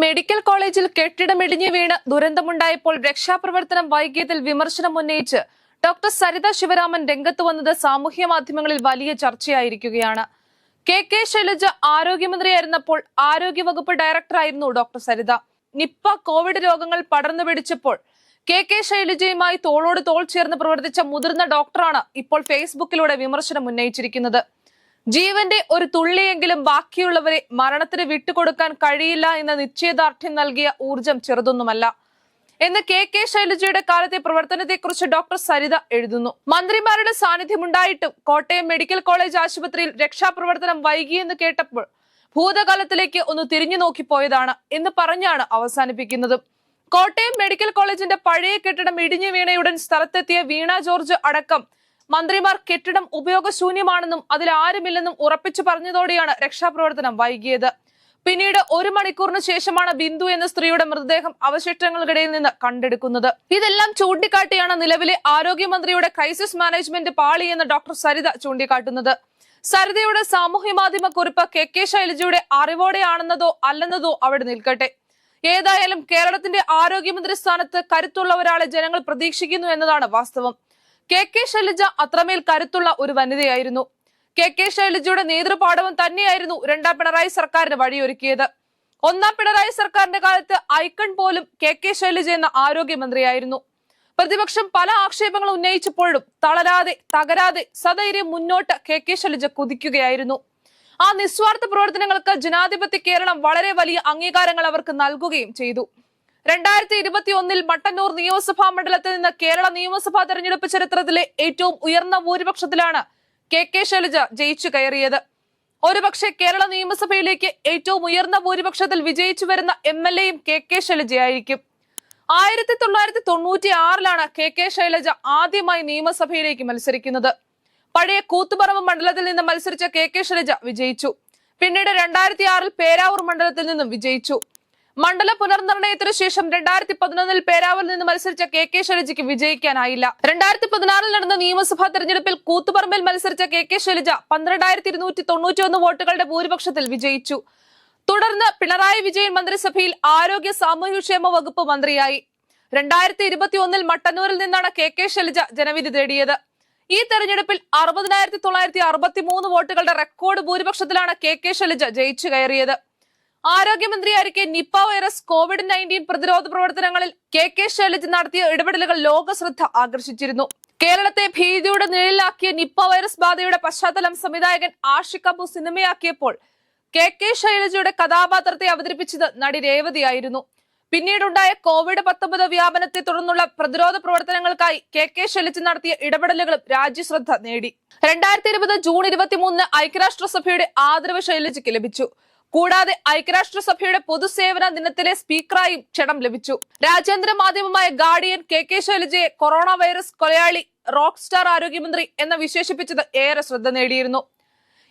Medical കോളേജിൽ കെട്ടിടമിടിഞ്ഞു വീണ് ദുരന്തമുണ്ടായപ്പോൾ രക്ഷാപ്രവർത്തനം വൈകിയതിൽ വിമർശനം ഉന്നയിച്ച് ഡോക്ടർ സരിത ശിവരാമൻ രംഗത്ത് വന്നത് സാമൂഹ്യ മാധ്യമങ്ങളിൽ വലിയ ചർച്ചയായിരിക്കുകയാണ്. കെ ശൈലജ ആരോഗ്യമന്ത്രിയായിരുന്നപ്പോൾ ആരോഗ്യവകുപ്പ് ഡയറക്ടറായിരുന്നു ഡോക്ടർ സരിത. നിപ്പ കോവിഡ് രോഗങ്ങൾ പടർന്നു പിടിച്ചപ്പോൾ കെ ശൈലജയുമായി തോളോട് തോൾ ചേർന്ന് പ്രവർത്തിച്ച മുതിർന്ന ഡോക്ടറാണ് ഇപ്പോൾ ഫേസ്ബുക്കിലൂടെ വിമർശനം ഉന്നയിച്ചിരിക്കുന്നത്. ജീവന്റെ ഒരു തുള്ളിയെങ്കിലും ബാക്കിയുള്ളവരെ മരണത്തിന് വിട്ടുകൊടുക്കാൻ കഴിയില്ല എന്ന നിശ്ചയദാർഢ്യം നൽകിയ ഊർജം ചെറുതൊന്നുമല്ല എന്ന് കെ ശൈലജയുടെ കാലത്തെ പ്രവർത്തനത്തെക്കുറിച്ച് ഡോക്ടർ സരിത എഴുതുന്നു. മന്ത്രിമാരുടെ സാന്നിധ്യമുണ്ടായിട്ടും കോട്ടയം മെഡിക്കൽ കോളേജ് ആശുപത്രിയിൽ രക്ഷാപ്രവർത്തനം വൈകിയെന്ന് കേട്ടപ്പോൾ ഭൂതകാലത്തിലേക്ക് ഒന്ന് തിരിഞ്ഞു നോക്കിപ്പോയതാണ് എന്ന് പറഞ്ഞാണ് അവസാനിപ്പിക്കുന്നത്. കോട്ടയം മെഡിക്കൽ കോളേജിന്റെ പഴയ കെട്ടിടം ഇടിഞ്ഞു വീണയുടൻ സ്ഥലത്തെത്തിയ വീണ ജോർജ് അടക്കം മന്ത്രിമാർ കെട്ടിടം ഉപയോഗശൂന്യമാണെന്നും അതിൽ ആരുമില്ലെന്നും ഉറപ്പിച്ചു പറഞ്ഞതോടെയാണ് രക്ഷാപ്രവർത്തനം വൈകിയത്. പിന്നീട് 1 മണിക്കൂറിന് ശേഷമാണ് ബിന്ദു എന്ന സ്ത്രീയുടെ മൃതദേഹം അവശിഷ്ടങ്ങൾക്കിടയിൽ നിന്ന് കണ്ടെടുക്കുന്നത്. ഇതെല്ലാം ചൂണ്ടിക്കാട്ടിയാണ് നിലവിലെ ആരോഗ്യമന്ത്രിയുടെ ക്രൈസിസ് മാനേജ്മെന്റ് പാളിയെന്ന് ഡോക്ടർ സരിത ചൂണ്ടിക്കാട്ടുന്നത്. സരിതയുടെ സാമൂഹ്യ മാധ്യമ കുറിപ്പ് കെ ശൈലജയുടെ അറിവോടെയാണെന്നതോ അല്ലെന്നതോ അവിടെ നിൽക്കട്ടെ. ഏതായാലും കേരളത്തിന്റെ ആരോഗ്യമന്ത്രി സ്ഥാനത്ത് കരുത്തുള്ള ഒരാളെ ജനങ്ങൾ പ്രതീക്ഷിക്കുന്നു എന്നതാണ് വാസ്തവം. കെ ശൈലജ അത്രമേൽ കരുത്തുള്ള ഒരു വനിതയായിരുന്നു. കെ ശൈലജയുടെ നേതൃപാടവം തന്നെയായിരുന്നു 2ാം പിണറായി സർക്കാരിന് വഴിയൊരുക്കിയത്. 1ാം പിണറായി സർക്കാരിന്റെ കാലത്ത് ഐക്കൺ പോലും കെ ശൈലജ എന്ന ആരോഗ്യമന്ത്രിയായിരുന്നു. പ്രതിപക്ഷം പല ആക്ഷേപങ്ങൾ ഉന്നയിച്ചപ്പോഴും തളരാതെ തകരാതെ സധൈര്യം മുന്നോട്ട് കെ ശൈലജ കുതിക്കുകയായിരുന്നു. ആ നിസ്വാർത്ഥ പ്രവർത്തനങ്ങൾക്ക് ജനാധിപത്യ കേരളം വളരെ വലിയ അംഗീകാരങ്ങൾ അവർക്ക് നൽകുകയും ചെയ്തു. 2021 മട്ടന്നൂർ നിയമസഭാ മണ്ഡലത്തിൽ നിന്ന് കേരള നിയമസഭാ തെരഞ്ഞെടുപ്പ് ചരിത്രത്തിലെ ഏറ്റവും ഉയർന്ന ഭൂരിപക്ഷത്തിലാണ് കെ ശൈലജ ജയിച്ചു കയറിയത്. ഒരുപക്ഷെ കേരള നിയമസഭയിലേക്ക് ഏറ്റവും ഉയർന്ന ഭൂരിപക്ഷത്തിൽ വിജയിച്ചു വരുന്ന MLA-യും കെ ശൈലജയായിരിക്കും. 1996-ലാണ് കെ ശൈലജ ആദ്യമായി നിയമസഭയിലേക്ക് മത്സരിക്കുന്നത്. പഴയ കൂത്തുപറമ്പ് മണ്ഡലത്തിൽ നിന്ന് മത്സരിച്ച കെ ശൈലജ വിജയിച്ചു. പിന്നീട് 2006-ൽ പേരാവൂർ മണ്ഡലത്തിൽ നിന്നും വിജയിച്ചു. മണ്ഡല പുനർനിർണയത്തിനു ശേഷം 2011-ൽ പേരാവൂരിൽ നിന്ന് മത്സരിച്ച കെ ശൈലജയ്ക്ക് വിജയിക്കാനായില്ല. 2016-ൽ നടന്ന നിയമസഭാ തെരഞ്ഞെടുപ്പിൽ കൂത്തുപറമ്പിൽ മത്സരിച്ച കെ ശൈലജ 12,291 വോട്ടുകളുടെ ഭൂരിപക്ഷത്തിൽ വിജയിച്ചു. തുടർന്ന് പിണറായി വിജയൻ മന്ത്രിസഭയിൽ ആരോഗ്യ സാമൂഹ്യക്ഷേമ വകുപ്പ് മന്ത്രിയായി. 2021-ൽ മട്ടന്നൂരിൽ നിന്നാണ് കെ ശൈലജ ജനവിധി തേടിയത്. ഈ തെരഞ്ഞെടുപ്പിൽ 60,963 വോട്ടുകളുടെ റെക്കോർഡ് ഭൂരിപക്ഷത്തിലാണ് കെ ശൈലജ ജയിച്ചു കയറിയത്. ആരോഗ്യമന്ത്രിയായിരിക്കെ നിപ്പ വൈറസ് കോവിഡ്-19 പ്രതിരോധ പ്രവർത്തനങ്ങളിൽ കെ ശൈലജ നടത്തിയ ഇടപെടലുകൾ ലോക ശ്രദ്ധ ആകർഷിച്ചിരുന്നു. കേരളത്തെ ഭീതിയുടെ നിഴലിലാക്കിയ നിപ്പ വൈറസ് ബാധയുടെ പശ്ചാത്തലം സംവിധായകൻ ആഷിഖ് അബു സിനിമയാക്കിയപ്പോൾ കെ ശൈലജയുടെ കഥാപാത്രത്തെ അവതരിപ്പിച്ചത് നടി രേവതിയായിരുന്നു. പിന്നീടുണ്ടായ കോവിഡ്-19 വ്യാപനത്തെ തുടർന്നുള്ള പ്രതിരോധ പ്രവർത്തനങ്ങൾക്കായി കെ ശൈലജ നടത്തിയ ഇടപെടലുകളും രാജ്യശ്രദ്ധ നേടി. 2020 ജൂൺ 23-ന് ഐക്യരാഷ്ട്രസഭയുടെ ആദരവ് ശൈലജയ്ക്ക് ലഭിച്ചു. കൂടാതെ ഐക്യരാഷ്ട്രസഭയുടെ പൊതുസേവന ദിനത്തിലെ സ്പീക്കറായും ക്ഷണം ലഭിച്ചു. രാജ്യാന്തര മാധ്യമമായ ഗാർഡിയൻ കെ ശൈലജയെ കൊറോണ വൈറസ് കൊലയാളി, റോക്ക് സ്റ്റാർ ആരോഗ്യമന്ത്രി എന്ന് വിശേഷിപ്പിച്ചത് ഏറെ ശ്രദ്ധ നേടിയിരുന്നു.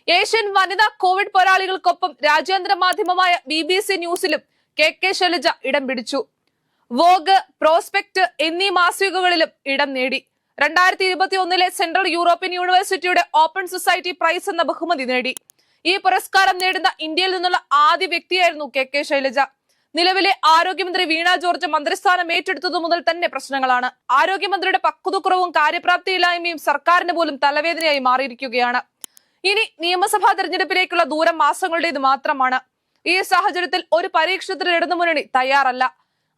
ഏഷ്യൻ വനിതാ കോവിഡ് പോരാളികൾക്കൊപ്പം രാജ്യാന്തര മാധ്യമമായ BBC ന്യൂസിലും കെ ശൈലജ ഇടം പിടിച്ചു. വോഗ്, പ്രോസ്പെക്ട് എന്നീ മാസികകളിലും ഇടം നേടി. 2021-ലെ സെൻട്രൽ യൂറോപ്യൻ യൂണിവേഴ്സിറ്റിയുടെ ഓപ്പൺ സൊസൈറ്റി പ്രൈസ് എന്ന ബഹുമതി നേടി. ഈ പുരസ്കാരം നേടുന്ന ഇന്ത്യയിൽ നിന്നുള്ള ആദ്യ വ്യക്തിയായിരുന്നു കെ ശൈലജ. നിലവിലെ ആരോഗ്യമന്ത്രി വീണ ജോർജ് മന്ത്രിസ്ഥാനം ഏറ്റെടുത്തതു മുതൽ തന്നെ പ്രശ്നങ്ങളാണ്. ആരോഗ്യമന്ത്രിയുടെ പക്വതക്കുറവും കാര്യപ്രാപ്തിയില്ലായ്മയും സർക്കാരിന് പോലും തലവേദനയായി മാറിയിരിക്കുകയാണ്. ഇനി നിയമസഭാ തെരഞ്ഞെടുപ്പിലേക്കുള്ള ദൂരം മാസങ്ങളുടേത് മാത്രമാണ്. ഈ സാഹചര്യത്തിൽ ഒരു പരീക്ഷണത്തിന് ഇടതുമുന്നണി തയ്യാറല്ല.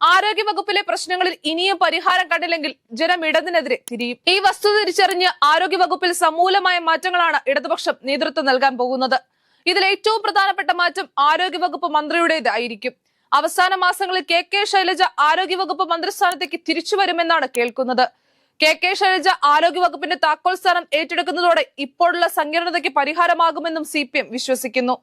ആരോഗ്യവകുപ്പിലെ പ്രശ്നങ്ങളിൽ ഇനിയും പരിഹാരം കണ്ടില്ലെങ്കിൽ ജനം ഇടതിനെതിരെ തിരിയും. ഈ വസ്തുത തിരിച്ചറിഞ്ഞ് ആരോഗ്യവകുപ്പിൽ സമൂലമായ മാറ്റങ്ങളാണ് ഇടതുപക്ഷം നേതൃത്വം നൽകാൻ പോകുന്നത്. ഇതിൽ ഏറ്റവും പ്രധാനപ്പെട്ട മാറ്റം ആരോഗ്യവകുപ്പ് മന്ത്രിയുടേതായിരിക്കും. അവസാന മാസങ്ങളിൽ കെ ശൈലജ ആരോഗ്യവകുപ്പ് മന്ത്രിസ്ഥാനത്തേക്ക് തിരിച്ചു വരുമെന്നാണ് കേൾക്കുന്നത്. കെ ശൈലജ ആരോഗ്യവകുപ്പിന്റെ താക്കോൽ സ്ഥാനം ഏറ്റെടുക്കുന്നതോടെ ഇപ്പോഴുള്ള സങ്കീർണതയ്ക്ക് പരിഹാരമാകുമെന്നും CPM വിശ്വസിക്കുന്നു.